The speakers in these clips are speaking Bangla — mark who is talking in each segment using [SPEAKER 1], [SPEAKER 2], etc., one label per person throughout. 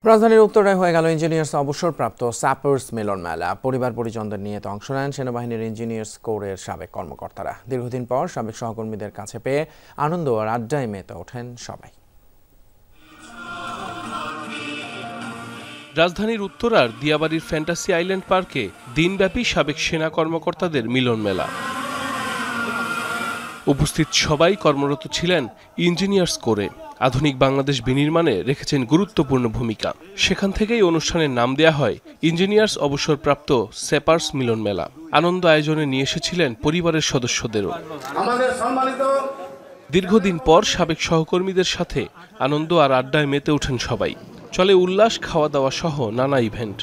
[SPEAKER 1] রাজধানীর উত্তরায় হয়ে গেল ইঞ্জিনিয়ার্স অবসরপ্রাপ্ত স্যাপার্স মিলন মেলা। পরিবার পরিজনদের নিয়ে অংশ নেন সেনাবাহিনীর ইঞ্জিনিয়ার্স কোরের সাবেক কর্মকর্তারা। দীর্ঘদিন পর সাবেক সহকর্মীদের কাছে পেয়ে আনন্দ আর আড্ডায় মেতে ওঠেন সবাই।
[SPEAKER 2] রাজধানীর উত্তরার দিয়াবাড়ির ফ্যান্টাসি আইল্যান্ড পার্কে দিনব্যাপী সাবেক সেনা কর্মকর্তাদের মিলন মেলা। উপস্থিত সবাই কর্মরত ছিলেন ইঞ্জিনিয়ার্স কোরে। আধুনিক বাংলাদেশ বিনির্মাণে রেখেছেন গুরুত্বপূর্ণ ভূমিকা। সেখান থেকেই অনুষ্ঠানের নাম দেয়া হয় ইঞ্জিনিয়ার্স অবসরপ্রাপ্ত স্যাপার্স মিলন মেলা। আনন্দ আয়োজনে নিয়ে এসেছিলেন পরিবারের সদস্যদেরও। দীর্ঘদিন পর সাবেক সহকর্মীদের সাথে আনন্দ আর আড্ডায় মেতে ওঠেন সবাই। চলে উল্লাস, খাওয়া দাওয়া সহ নানা ইভেন্ট।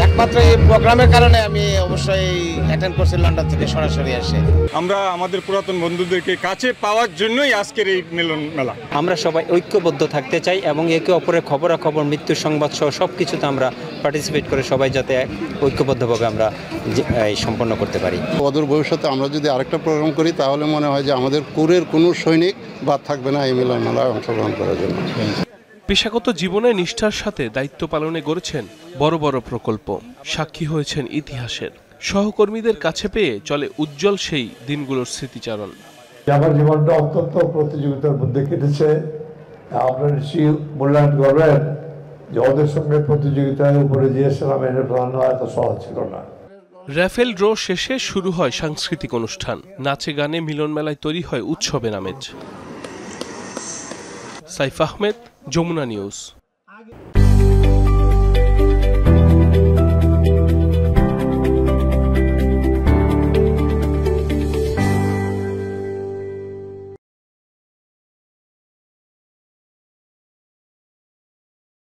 [SPEAKER 3] একমাত্র এই প্রোগ্রামের কারণে আমি অবশ্যই অ্যাটেন্ড করছি লন্ডন থেকে সরাসরি এসে।
[SPEAKER 4] আমরা আমাদের পুরাতন বন্ধুদেরকে কাছে পাওয়ার জন্যই আজকের এই মিলন মেলা।
[SPEAKER 5] আমরা সবাই ঐক্যবদ্ধ থাকতে চাই এবং একে অপরের খবরাখবর, মৃত্যুর সংবাদ সহ সব কিছুতে আমরা পার্টিসিপেট করে সবাই যাতে ঐক্যবদ্ধভাবে আমরা সম্পন্ন করতে পারি।
[SPEAKER 6] অদূর ভবিষ্যতে আমরা যদি আরেকটা প্রোগ্রাম করি তাহলে মনে হয় যে আমাদের কোরের কোনো সৈনিক বাদ থাকবে না এই মিলন মেলায় অংশগ্রহণ করার জন্য।
[SPEAKER 2] পেশাগত জীবনে নিষ্ঠার সাথে দায়িত্ব পালনে গড়েছেন বড় বড় প্রকল্প। সাক্ষী হয়েছেন ইতিহাসের। সহকর্মীদের কাছে পেয়ে চলে উজ্জ্বল সেই দিনগুলোর স্মৃতিচারণ।
[SPEAKER 7] আমার জীবনটা অত্যন্ত প্রতিযোগিতার মধ্যে কেটেছে। আপনার নিশ্চয়ই মূল্যায়ন করবেন যে ওদের সঙ্গে প্রতিযোগিতার উপরে গিয়েছিলাম, এনে প্রাণ এত সহজ ছিল না।
[SPEAKER 2] র্যাফেল ড্র শেষে শুরু হয় সাংস্কৃতিক অনুষ্ঠান। নাচে গানে মিলন মেলায় তৈরি হয় উৎসবের আমেজ। সাইফ আহমেদ, যমুনা নিউজ।